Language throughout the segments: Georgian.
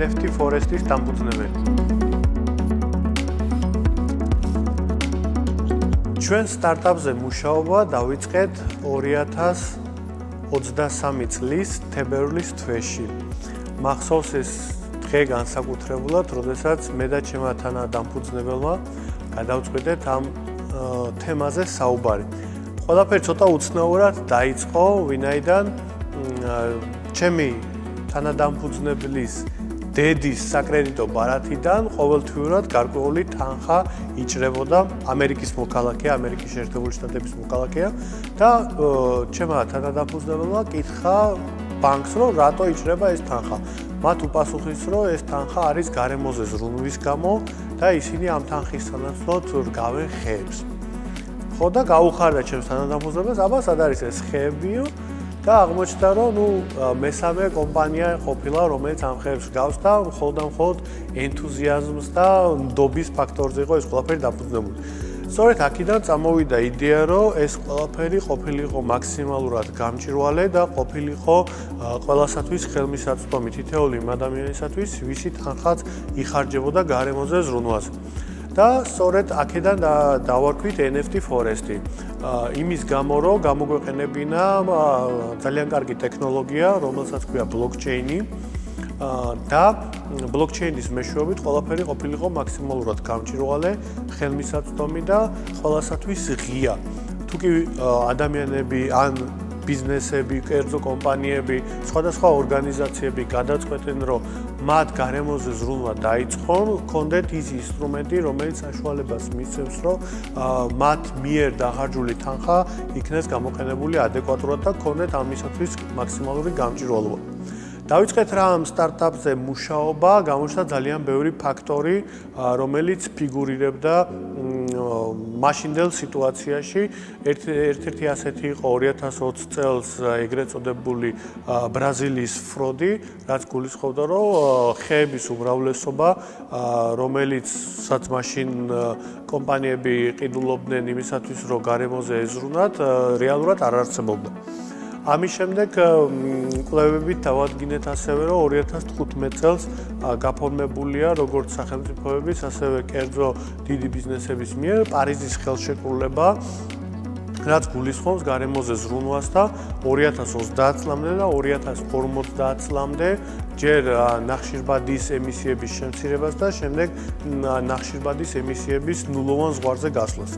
NFT Forest-ის დამფუძნებელი. ჩვენ სტარტაპზე მუშაობა დავიწყეთ 2023 წლის თებერვლის თვეში. მახსოვს ეს დღე განსაკუთრებულად, როდესაც მე და ჩემმა თანადამფუძნებელმა გადავწყვიტეთ ამ თემაზე საუბარი. ყველაფერი ცოტა უცნაურად დაიწყო, ვინაიდან ჩემი თანადამფუძნებლის დედის საკრედიტო ბარათიდან ყოველთვიურად გარკვეული თანხა იჭრებოდა ამერიკის მოქალაქეა, ამერიკის შეერთებული შტატების მოქალაქეა და ჩემმა თანადამფუძნებელმა კითხა ბანკს, რომ რატო იჭრება ეს თანხა. მათ უპასუხეს, რომ ეს თანხა არის გარემოზე ზრუნვის გამო და ისინი ამ თანხის სანაცვლოდ რგავენ ხეებს. ხო და გაუხარდა ჩემს თანადამფუძნებელს, აბა სად არის ეს ხეებიო? და აღმოჩნდა, რომ მესამე კომპანია ყოფილა, რომელიც ამ ხეებს გავს და მხოლოდ ენთუზიაზმს და ნდობის ფაქტორზე იყო ეს ყველაფერი დაფუძნებული. სწორედ აქედან წამოვიდა იდეა, რომ ეს ყველაფერი ყოფილიყო მაქსიმალურად გამჭვირვალე და ყოფილიყო ყველასათვის ხელმისაწვდომი თითოეული ადამიანისათვის, ვისი თანხაც იხარჯებოდა გარემოზე ზრუნვაზე. და სწორედ აქედან დავარქვით NFT Forest-ი. იმის გამო, რომ გამოგვეყენებინა ძალიან კარგი ტექნოლოგია, რომელსაც ქვია blockchain-ი და blockchain-ის მეშვეობით ყველაფერი ყოფილიყო მაქსიმალურად გამჭვირვალე, ხელმისაწვდომი და ყველასათვის ღია. თუკი ადამიანები ან ბიზნესები, კერძო კომპანიები, სხვადასხვა ორგანიზაციები გადაწყვეტენ, რომ მათ გარემოზე ზრუნვა დაიწყონ, ჰქონდეთ ის ინსტრუმენტი, რომელიც საშუალებას მისცემს, რომ მათ მიერ დახარჯული თანხა იქნეს გამოყენებული ადეკვატურად და ჰქონდეთ ამისათვის მაქსიმალური გამჭვირვალობა. დავიწყეთ რა ამ სტარტაპზე მუშაობა, გამოჩნდა ძალიან ბევრი ფაქტორი, რომელიც ფიგურირებდა მაშინდელ სიტუაციაში. ერთ-ერთი ასეთი იყო 2020 წელს ეგრეთ წოდებული ბრაზილიის ფროდი, რაც გულისხმობდა, რომ ხეების უმრავლესობა, რომელიცაც მაშინ კომპანიები ყიდულობდნენ იმისათვის, რომ გარემოზე ეზრუნათ, რეალურად არ არსებობდა. ამის შემდეგ კვლევებით დავადგინეთ ასევე, რომ 2015 წელს გაფორმებულია როგორც სახელმწიფოების, ასევე კერძო დიდი ბიზნესების მიერ პარიზის ხელშეკრულება, რაც გულისხმობს გარემოზე ზრუნვას და 2030 წლამდე და 2050 წლამდე ჯერ ნახშირბადის ემისიების შემცირებას და შემდეგ ნახშირბადის ემისიების ნულოვან ზღვარზე გასვლას.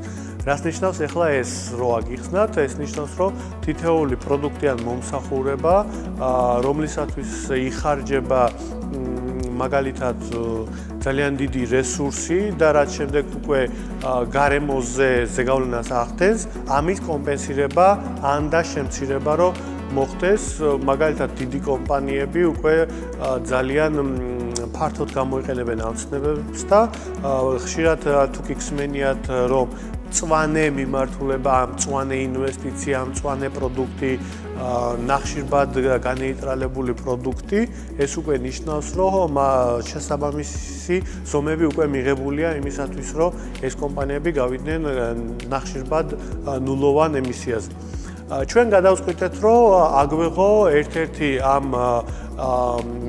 რას ნიშნავს ახლა ეს რო აგიხსნათ? ეს ნიშნავს, რომ თითოეული პროდუქტი ან მომსახურება, რომლისათვის იხარჯება მაგალითად ძალიან დიდი რესურსი და რაც შემდეგ უკვე გარემოზე ზეგავლენას ახდენს, ამის კომპენსირება ან და შემცირება რო მოხდეს, მაგალითად დიდი კომპანიები უკვე ძალიან ფართოდ გამოიყენებენ ამ ცნებებს და ხშირად თუ გიხსენიათ, რომ მწვანე მიმართულება, მწვანე ინვესტიცია, მწვანე პროდუქტი, ნახშირბად განეიტრალებული პროდუქტი, ეს უკვე ნიშნავს, რომ შესაბამისი ზომები უკვე მიღებულია იმისათვის, რომ ეს კომპანიები გავიდნენ ნახშირბად ნულოვან ემისიაზე. ჩვენ გადავწყვიტეთ, რომ აგვეღო ერთ-ერთი ამ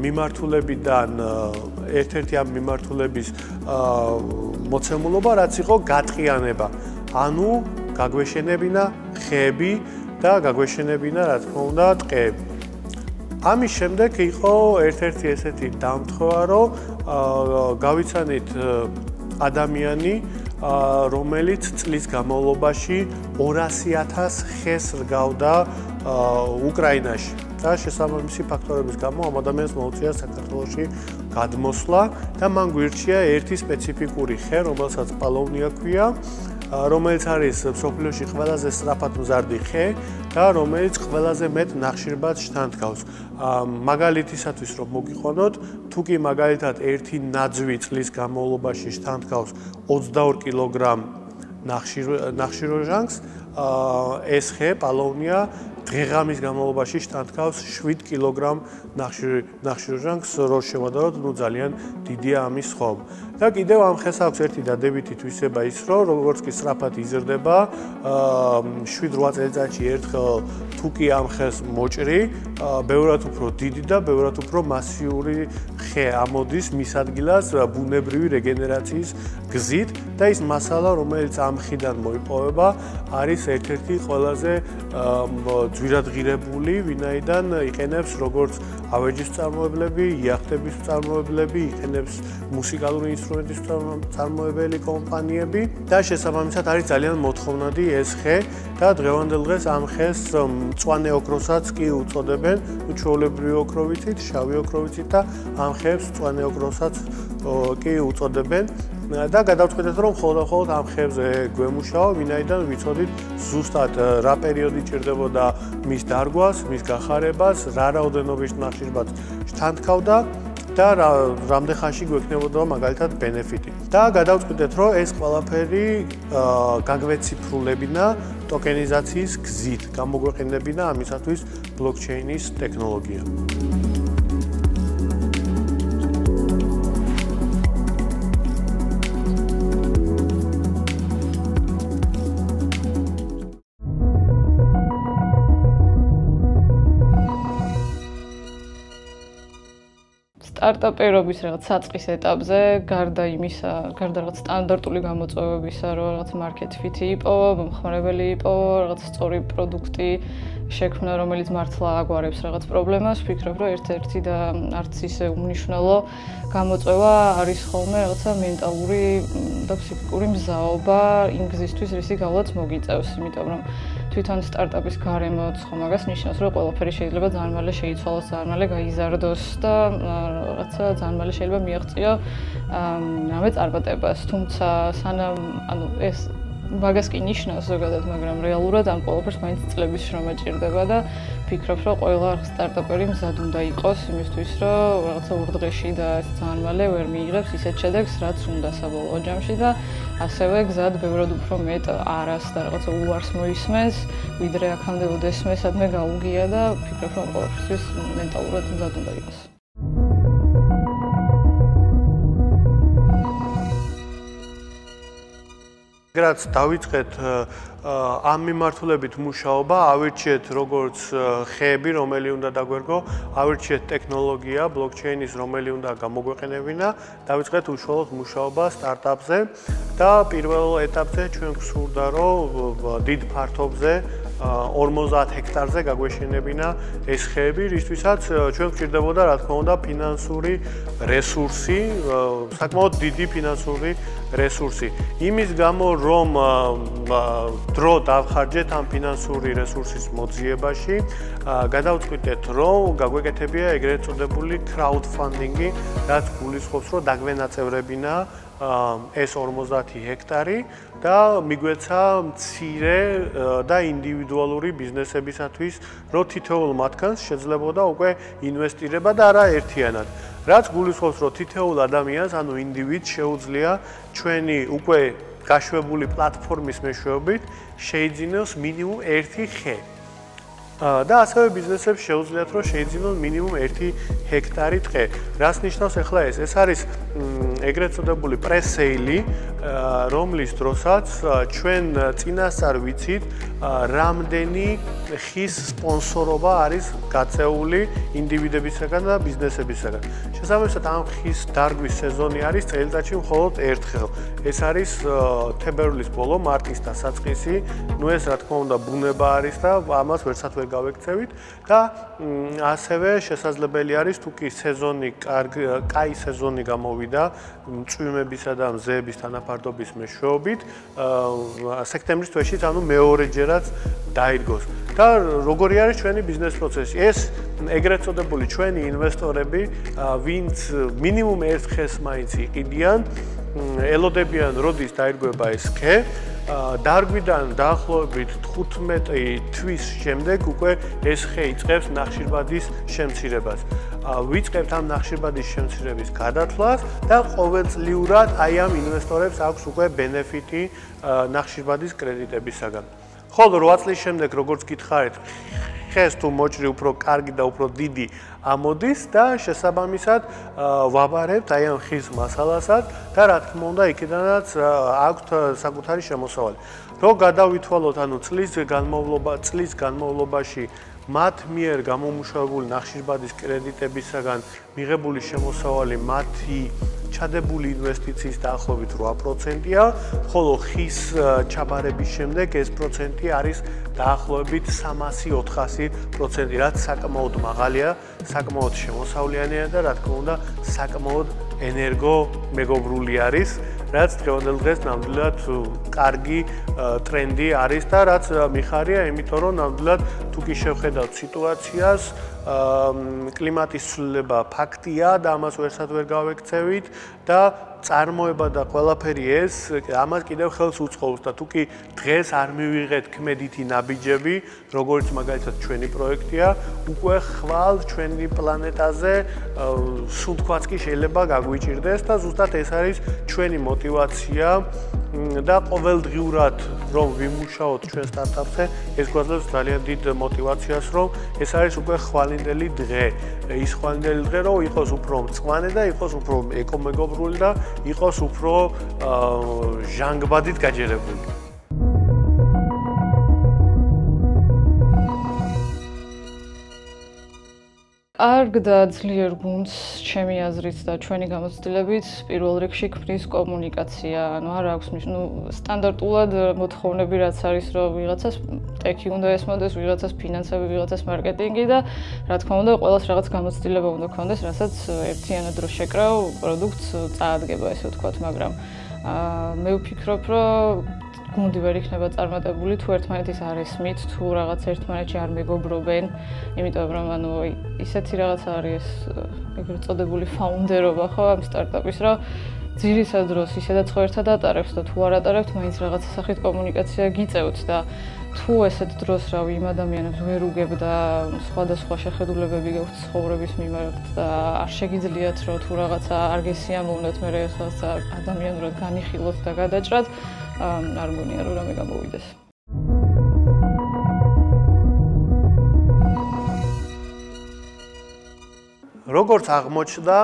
მიმართულებიდან ერთ-ერთი ამ მიმართულების მოცემულობა, რაც იყო გაწყიანება. ანუ გაგვეშენებინა ხეები და გაგვეშენებინა, რა თქმა უნდა, ტყეები. ამის შემდეგ იყო ერთ-ერთი ესეთი დამთხევა, რომ გავიცანით ადამიანი, რომელიც წლის განმავლობაში 200,000 ხეს რგავდა უკრაინაში. და შესაბამისი ფაქტორების გამო ამ ადამიანს მოუწია საქართველოში გადმოსვლა და მან გვირჩია ერთი სპეციფიკური ხე, რომელსაც პალოვნია ქვია, რომელიც არის მსოფლიოში ყველაზე სწრაფად მზარდი ხე და რომელიც ყველაზე მეტ ნახშირბადს შთანთქავს. მაგალითისათვის რომ მოგიყვანოთ, თუ კი მაგალითად ერთი ნაძვი წლის განმავლობაში შთანთქავს 22 კილოგრამ ნახშირორჟანგს, ეს ხე პალოვნია დღეღამის განმავლობაში შტანთქავს 7 კილოგრამ ნახშირორჟანგს, რო შევადაროთ, ნუ ძალიან დიდია ამის ხომ. და კიდევ ამ ხეს აქვს ერთი დადებითი თვისება ის, რომ როგორც კი სწრაფად იზრდება, 7-8 წელიწადში ერთხელ თუ კი ამ ხეს მოჭრი, ბევრად უფრო დიდი და ბევრად უფრო მასიური ხე ამოდის მის ადგილას ბუნებრივი რეგენერაციის გზით და ის მასალა, რომელიც ამ ხიდან მოიპოვება, არის ერთ-ერთი ყველაზე ძვირადღირებული, ვინაიდან იყენებს როგორც ავეჯის წარმოებლები, იახტების წარმოებლები, იყენებს მუსიკალური ინსტრუმენტის წარმოებელი კომპანიები და შესაბამისად არის ძალიან მოთხოვნადი ეს ხე და დღევანდელ დღეს ამ ხეს მწვანე ოქროსაც კი უწოდებენ, ჩვეულებრივი ოქროვიცით, შავი ოქროვიცით და ამ ხეებს მწვანე ოქროსაც კი უწოდებენ. და გადავწყვეტეთ, რომ ხოლმე ამ ხეებზე გვემუშაო, ვინაიდან ვიცოდით ზუსტად რა პერიოდი ჭირდებოდა მის დარგვას, მის გახარებას, რა რაოდენობის ნახშირბადს შთანთქავდა და რამდენ ხანში გვექნებოდა მაგალითად ბენეფიტი. და გადავწყვეტეთ, რომ ეს ყველაფერი გაგვეციფრულებინა ტოკენიზაციის გზით, გამოგვეყენებინა ამისათვის ბლოკჩეინის ტექნოლოგია. სტარტაპერობის რაღაც საწყის ეტაპზე, გარდა იმისა, გარდა რაღაც სტანდარტული გამოწვევებისა, რომ რაღაც მარკეტ ფიტი იპოვო, მომხმარებელი იპოვო, რაღაც სწორი პროდუქტი შექმნა, რომელიც მართლა აგვარებს რაღაც პრობლემას, ვფიქრობ, რომ ერთ-ერთი და არც ისე უმნიშვნელო გამოწვევა არის ხოლმე რაღაცა მენტალური და ფსიქიკური მზაობა იმ გზისთვის, რისი გავლაც მოგიწევს, იმიტომ რომ თვითონ სტარტაპის გარემოც ხომ მაგას ნიშნავს, რომ ყველაფერი შეიძლება ძალიან მალე შეიცვალოს, ძალიან მალე გაიზარდოს და რაღაცა ძალიან მალე შეიძლება მიაღწიო რამე წარმატებას. თუმცა სანამ ეს მაგას კი ნიშნავს ზოგადად, მაგრამ რეალურად ამ ყველაფერს მაინც წლების შრომა ჭირდება და ვფიქრობ, რომ ყველა სტარტაპერი მზად უნდა იყოს იმისთვის, რომ რაღაცა ურდღეში და ძალიან მალე ვერ მიიღებს ისეთ შედეგს, რაც უნდა საბოლოო ჯამში და ასევე გზად ბევრად უფრო მეტ არას და რაღაცა უარს მოისმენს, ვიდრე აქამდე ოდესმე სადმე გაუგია და ვფიქრობ, რომ ყველაფერს მენტალურად მზად უნდა იყოს. რაც დავიწყეთ ამ მიმართულებით მუშაობა, ავირჩიეთ როგორც ხეები, რომელი უნდა დაგვერგო, ავირჩიეთ ტექნოლოგია, ბლოკჩეინის, რომელი უნდა გამოგვეყენებინა, დავიწყეთ უშუალოდ მუშაობა სტარტაპზე და პირველ ეტაპზე ჩვენ გვსურდა, რომ დიდ ფართობზე 50 ჰექტარზე გაგვეშენებინა ეს ხეები, რისთვისაც ჩვენ გვჭირდებოდა, რა თქმა უნდა, ფინანსური რესურსი, საკმაოდ დიდი ფინანსური რესურსი. იმის გამო, რომ დრო დავხარჯეთ ამ ფინანსური რესურსის მოძიებაში, გადავწყვიტეთ, რომ გაგვეკეთებია ეგრეთ წოდებული crowdfunding-ი, რაც გულისხმობს, რომ დაგვენაწევრებინა ეს 50 ჰექტარი და მიგვეცა მცირე და ინდივიდუალური ბიზნესებისათვის, რომ თითოეულ მათგანს შეძლებოდა უკვე ინვესტირება და არა ერთიანად. რაც გულისხმობს, რომ თითოეულ ადამიანს, ანუ ინდივიდს შეუძლია ჩვენი უკვე გაშვებული პლატფორმის მეშვეობით შეიძინოს მინიმუმ 1 ხე. და ასევე ბიზნესებს შეუძლიათ, რომ შეიძინონ მინიმუმ 1 ჰექტარი ტყე. რას ნიშნავს ახლა ეს? ეს არის ეგრეთ წოდებული პრესეილი, რომლის დროსაც ჩვენ წინასწარ ვიცით, რამდენი ხის სპონსორობა არის გაწეული ინდივიდებისაგან და ბიზნესებისაგან. შესაბამისად, ამ ხის დარგვის სეზონი არის წელიწადში მხოლოდ ერთხელ. ეს არის თებერვლის ბოლო, მარტის დასაწყისი. ნუ ეს რა თქმა უნდა ბუნება არის და ამას ვერცად ვერ გავექცევით და ასევე შესაძლებელი არის თუ კი სეზონი კაი სეზონი გამოვიდა მწვიმებისა და მზეების თანაფარდობის მეშვეობით სექტემბრის თვეშიც ანუ მეორეჯერაც დაიდგოს და როგორი არის ჩვენი ბიზნეს პროცესი ეს ეგრეთ წოდებული ჩვენი ინვესტორები ვინც მინიმუმ ერთ ხეს მაინც იყიდიან ელოდებიან როდის დაირგვება ეს ხე დარგვიდან დაახლოებით 15 თვის შემდეგ უკვე ეს ხე იწყებს ნახშირბადის შემცირებას. ვიწყებთ ამ ნახშირბადის შემცირების გადათვლას და ყოველწლიურად აი ამ ინვესტორებს აქვს უკვე ბენეფიტი ნახშირბადის კრედიტებისაგან. ხოლო 8 წლის შემდეგ როგორც გითხარით ხეს თუ მოჭრი უფრო კარგი და უფრო დიდი ამოდის და შესაბამისად ვაბარებთ აი ამ ხის მასალასაც და რა თქმა უნდა იქიდანაც აქვთ საკუთარი შემოსავალი. რო გადავითვალოთ ანუ წლის განმავლობაში მათ მიერ გამომუშავებული ნახშირბადის კრედიტებისაგან მიღებული შემოსავალი მათი ჩადებული ინვესტიციის დაახლოებით 8%-ია, ხოლო ხის ჩაბარების შემდეგ ეს პროცენტი არის დაახლოებით 300-400%, რაც საკმაოდ მაღალია, საკმაოდ შემოსავლიანია და რა თქმა უნდა, საკმაოდ ენერგო მეგობრული არის, რაც დღევანდელ დღეს ნამდვილად კარგი ტრენდი არის და რაც მიხარია, იმიტომ რომ ნამდვილად თუ კი შევხედავთ სიტუაციას, კლიმატის ცვლილება ფაქტია და ამას ვერსად ვერ გავექცევით და წარმოება და ყველაფერი ეს ამას კიდევ ხელს უწყობს და თუ კი დღეს არ მივიღეთ ქმედითი ნაბიჯები, როგორც მაგალითად ჩვენი პროექტია, უკვე ხვალ ჩვენი პლანეტაზე სუნთქვაც კი შეიძლება გაგვიჭირდეს და ზუსტად ეს არის ჩვენი мотивация და ყოველდღიურად რომ ვიმუშაოთ ჩვენ სტარტაპზე, ეს გვაძლევს ძალიან დიდ мотивациას, რომ ეს არის უკვე ხვალინდელი დღე. ის ხვალინდელი დღე რომ იყოს უფრო მწვანე და იყოს უფრო ეკომეგობრული და იყოს უფრო ჟანგბადით გაჯერებული. კარგ და ძლიერ გუნდს ჩემი აზრით და ჩვენი გამოცდილებით პირველ რიგში ქმნის კომუნიკაცია. ანუ არ აქვს სტანდარტულად მოთხოვნები რაც არის რომ ვიღაცას ტექი უნდა ესმოდეს, ვიღაცას ფინანსები, ვიღაცას მარკეტინგი და რა თქმა უნდა ყველას რაღაც გამოცდილება უნდა ქონდეს, რასაც ერთიანად რო შეკრავ პროდუქტს წაადგება ესე ვთქვათ, მაგრამ მე ვფიქრობ რომ გუნდი ვერ იქნება წარმატებული თუ ერთმანეთის არ ესმით, თუ რაღაც ერთმანეთში არ მეგობრობენ, იმიტომ რომ ანუ ისეთი რაღაცა არის ეგრეთ წოდებული ფაუნდერობა ხო ამ სტარტაპის, რომ ძირითად დროს ისედაც ხო ერთად ატარებთ და თუ არ ატარებთ, მაინც რაღაცა სახით კომუნიკაცია გიწევთ და თუ ესეთ დროს რავი იმ ადამიანებს ვერ უგებ და სხვადასხვა შეხედულებები გაქვთ ცხოვრების მიმართ და არ შეგიძლიათ რომ თუ რაღაცა არ გესიამოვნოთ, მე რაღაცა ადამიანურად განიხილოთ და გადაჭრათ, არ მგონია რომ რამე გამოვიდეს. როგორც აღმოჩნდა,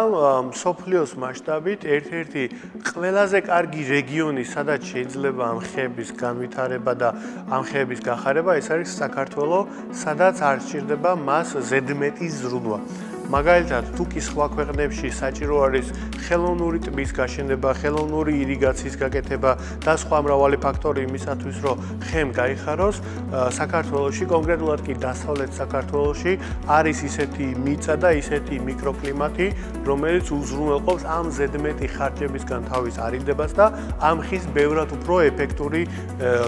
მსოფლიოს მასშტაბით ერთ-ერთი ყველაზე კარგი რეგიონი, სადაც შეიძლება ამ ხეების განვითარება და ამ ხეების გახარება, ეს არის საქართველო, სადაც არ სჭირდება მას ზედმეტი ზრუნვა. მაგალითად, თუ კი სხვა ქვეყნებში საჭირო არის ხელოვნური ტბის გაშენება, ხელოვნური ირიგაციის გაკეთება და სხვა მრავალი ფაქტორი იმისათვის, რომ ხემ გაიხაროს, საქართველოში, კონკრეტულად კი დასავლეთ საქართველოში არის ისეთი მიწა და ისეთი მიკროკლიმატი, რომელიც უზრუნველყოფს ამ ზედმეტი ხარჯებისგან თავის არიდებას და ამ ხის ბევრად უფრო ეფექტური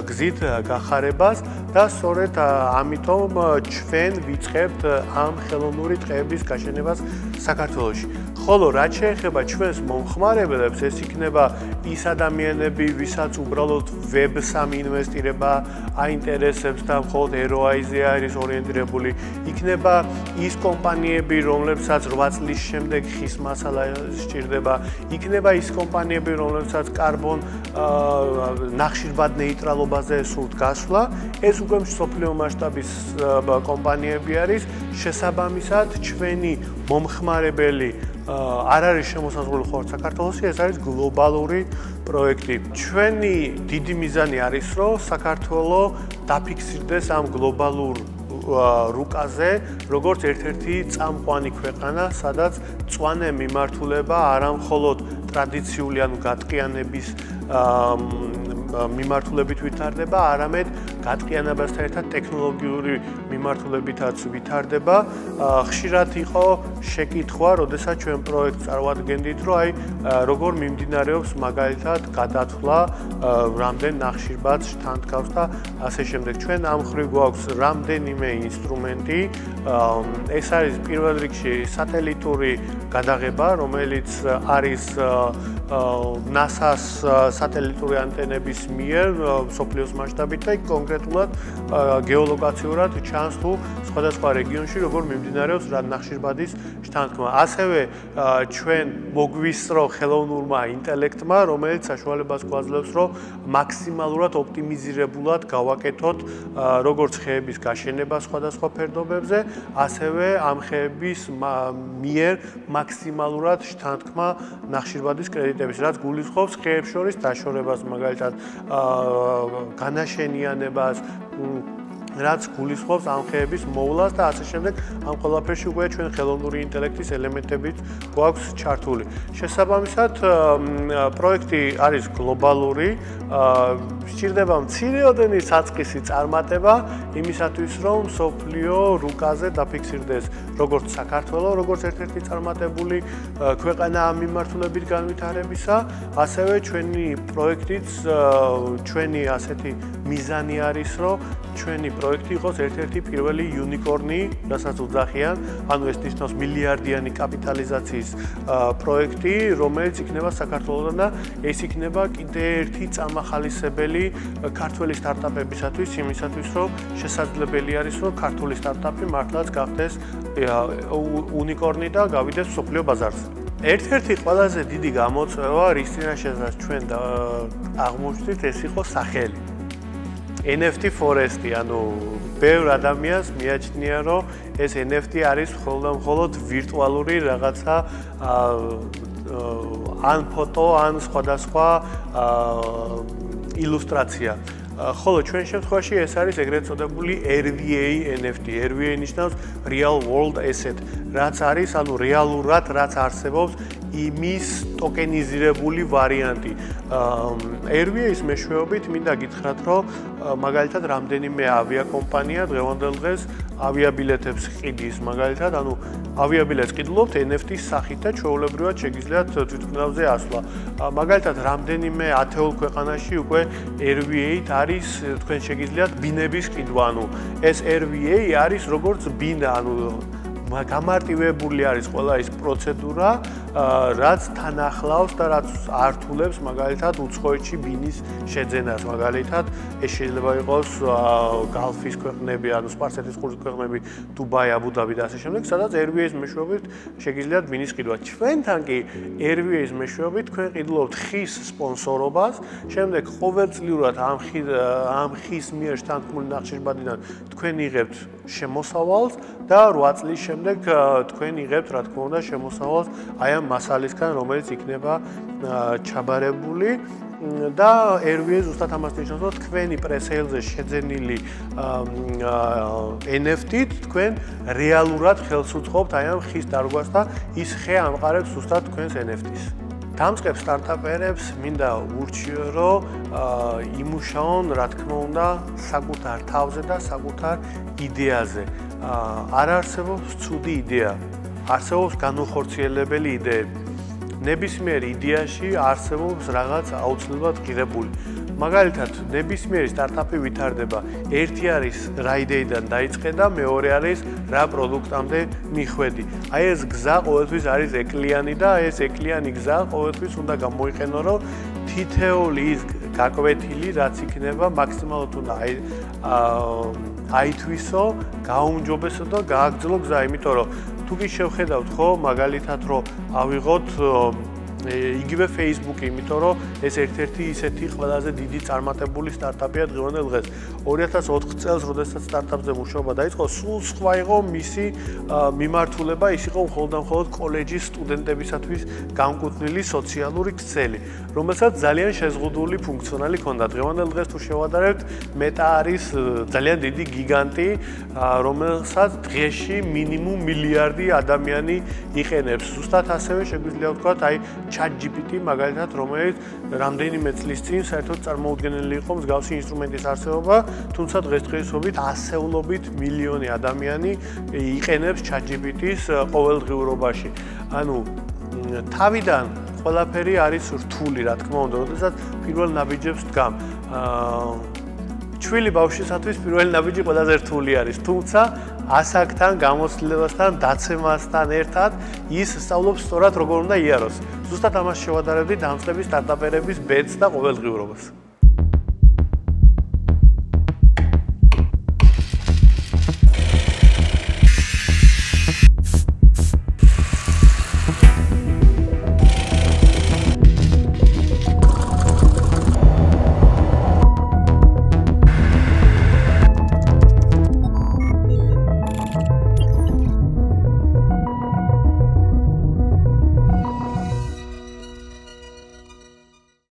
გზით გახარებას და სწორედ ამიტომ ჩვენ ვიწყებთ ამ ხელოვნური ტყეების გაშენებას საქართველოში. ხოლო რაც შეეხება ჩვენს მომხმარებელებს, ეს იქნება ის ადამიანები, ვისაც უბრალოდ Web3 ინვესტირება აინტერესებს და მხოლოდ ROI-ზე არის ორიენტირებული, იქნება ის კომპანიები, რომლებსაც 8 წლის შემდეგ ხის მასალა სჭირდება, იქნება ის კომპანიები, რომლებსაც კარბონ ნახშირბად ნეიტრალობაზე სურთ გასვლა, ეს უკვე მსოფლიო მასშტაბის კომპანიები არის, შესაბამისად ჩვენი მომხმარებელი არ არის შემოსაზღვრული მხოლოდ საქართველოში, ეს არის გლობალური პროექტი. ჩვენი დიდი მიზანი არის, რომ საქართველო დაფიქსირდეს ამ გლობალურ რუკაზე, როგორც ერთ-ერთი წამყვანი ქვეყანა, სადაც მწვანე მიმართულება არა მხოლოდ ტრადიციული, ანუ გადყიანების მიმართულებით ვითარდება, არამედ გადყიანებასთან ერთად ტექნოლოგიური მიმართულებითაც ვითარდება. ხშირად იყო შეკითხვა, როდესაც ჩვენ პროექტს წარვადგენდით, რომ აი როგორ მიმდინარეობს მაგალითად გადათვლა, რამდენ ნახშირბადს თანთქავს და ასე შემდეგ. ჩვენ ამ ხრივ გვაქვს რამდენიმე ინსტრუმენტი, ეს არის პირველ რიგში სატელიტური გადაღება, რომელიც არის NASA-ს სატელიტური ანტენების მიერ მსოფლიოს მასშტაბით და კონკრეტულად გეოლოკაციურად ჩანს თუ სხვადასხვა რეგიონში როგორ მიმდინარეობს რა ნახშირბადის შთანთქმა. ასევე ჩვენ მოგვისწრო ხელოვნურმა ინტელექტმა, რომელიც საშუალებას გვაძლევს, რომ მაქსიმალურად ოპტიმიზირებულად გავაკეთოთ როგორც ხეების გაშენება სხვადასხვა ფერდობებზე, ასევე ამ ხეების მიერ მაქსიმალურად შთანთქმა ნახშირბადის კრედიტების, რაც გულისხმობს ხეებს შორის დაშორებას, მაგალითად განაშენიანებას, რაც გულისხმობს ამ ხეების მოვლას და ასე შემდეგ. ამ ყველაფერში უკვე ჩვენ ხელოვნური ინტელექტის ელემენტებიც გვაქვს ჩართული. შესაბამისად, პროექტი არის გლობალური, სჭირდება მცირეოდენი საწყისი წარმატება იმისათვის, რომ მსოფლიო რუკაზე დაფიქსირდეს როგორც საქართველო, როგორც ერთ-ერთი წარმატებული ქვეყანა ამ მიმართულებით განვითარებისა, ასევე ჩვენი პროექტიც, ჩვენი ასეთი მიზანი არის, რომ ჩვენი პროექტი იყოს ერთ-ერთი პირველი იუნიკორნი, რასაც უძახიან, ანუ ეს ნიშნავს მილიარდიანი კაპიტალიზაციის პროექტი, რომელიც იქნება საქართველოსთან და ეს იქნება კიდე ერთი წამახალისებელი ქართველი სტარტაპებისათვის, იმისათვის, რომ შესაძლებელი არის, რომ ქართული სტარტაპი მართლაც გახდეს უნიკორნი და გავიდეს მსოფლიო ბაზარზე. ერთ-ერთი ყველაზე დიდი გამოწვევა, რის წინაშეაც ჩვენ აღმოჩნდით, ეს იყო სახელი. NFT Forest-ი, ანუ ბევრ ადამიანს მიაჩნია, რომ ეს NFT არის მხოლოდ ვირტუალური რაღაცა ან ფოტო, ან სხვადასხვა ილუსტრაცია. ხოლო ჩვენ შემთხვევაში ეს არის ეგრეთ წოდებული RVA NFT. RVA ნიშნავს Real World Asset, რაც არის, ანუ რეალურად რაც არსებობს იმის ტოკენიზირებული ვარიანტი. RVA-ის მეშვეობით მინდა გითხრათ, რომ მაგალითად რამდენიმე ავიაკომპანია დღევანდელ დღეს ავიაბილეთებს ყიდის, მაგალითად, ანუ ავიაბილეთს ყიდულობთ NFT-ის სახით და ჩვეულებრივად შეგიძლიათ თვითმფრინავზე ასვლა. მაგალითად, რამდენიმე ათეულ ქვეყანაში უკვე RVA-ით არის თქვენ შეგიძლიათ ბინების ყიდვა, ანუ ეს RVA არის როგორც ბინა, ანუ გამარტივებული არის ყველა ის პროცედურა, რაც თან ახლავს და რაც ართულებს მაგალითად უცხოეთში ბინის შეძენას. მაგალითად, ეს შეიძლება იყოს გალფის ქვეყნები, ანუ სპარსეთის ყურის ქვეყნები, დუბაი, აბუ-დაბი და ასე შემდეგ, სადაც RVA-ის მეშვეობით შეგიძლიათ ბინის ყიდვა. ჩვენთან კი RVA-ის მეშვეობით თქვენ ყიდულობთ ხის სპონსორობას, შემდეგ ყოველწლიურად ამ ხის მიერ შთანთქმული ნახშირბადიდან თქვენ იღებთ შემოსავალს და 8 წლის შემდეგ თქვენ იღებთ, რა თქმა უნდა, შემოსავალს აი ამ მასალისგან, რომელიც იქნება ჩაბარებული და RVA ზუსტად ამას ნიშნავს, რომ თქვენი პრესეილზე შეძენილი NFT-ით თქვენ რეალურად ხელს უწყობთ აი ამ ხის დარგვას და ის ხე ამყარებს ზუსტად თქვენს NFT-ს. დამწყებ სტარტაპერებს მინდა ურჩიო, რომ იმუშაონ, რა თქმა უნდა, საკუთარ თავზე და საკუთარ იდეაზე. არ არსებობს ცუდი იდეა, არსებობს განუხორციელებელი იდეები. ნებისმიერ იდეაში არსებობს რაღაც აუცილებლად ღირებული. მაგალითად, ნებისმიერი სტარტაპი ვითარდება. ერთი არის რა იდეიდან დაიწყე და მეორე არის რა პროდუქტამდე მიხვედი. აი ეს გზა ყოველთვის არის ეკლიანი და ეს ეკლიანი გზა ყოველთვის უნდა გამოიყენო, რომ თითეული ის გაკვეთილი, რაც იქნება, მაქსიმალურად უნდა აითვისო, გაუმჯობესო და გააგრძელო გზა, იმიტომ რომ თუ კი შევხედავთ ხო, მაგალითად, რომ ავიღოთ იგივე Facebook-ი, იმიტომ რომ ეს ერთ-ერთი ისეთი ყველაზე დიდი წარმატებული სტარტაპია დღევანდელ დღეს. 2004 წელს, როდესაც სტარტაპზე მუშაობა დაიწყო, სულ სხვა იყო მისი მიმართულება, ის იყო მხოლოდ კოლეჯის სტუდენტებისათვის განკუთვნილი სოციალური ქსელი, რომელსაც ძალიან შეზღუდული ფუნქციონალი ჰქონდა. დღევანდელ დღეს თუ შევადარებთ, Meta არის ძალიან დიდი გიგანტი, რომელსაც დღეში მინიმუმ მილიარდი ადამიანი იყენებს. ზუსტად ასევე შეგვიძლია ვთქვათ, აი ChatGPT მაგალითად, რომელიც რამდენიმე წლის წინ საერთოდ წარმოუდგენელი იყო მსგავსი ინსტრუმენტის არსებობა, თუმცა დღესდღეობით ასეულობით მილიონი ადამიანი იყენებს ChatGPT-ს ყოველდღიურობაში. ანუ თავიდან ყველაფერი არის რთული, რა თქმა უნდა, როდესაც პირველ ნაბიჯებს დგამ. ჩვილი ბავშვისათვის პირველი ნაბიჯი ყველაზე რთული არის, თუმცა ასაკთან, გამოცდილებასთან, დაცემასთან ერთად ის სწავლობს სწორად როგორ უნდა იაროს. ზუსტად ამას შევადარებდი დამწყები სტარტაპერების ბედს და ყოველდღიურობას.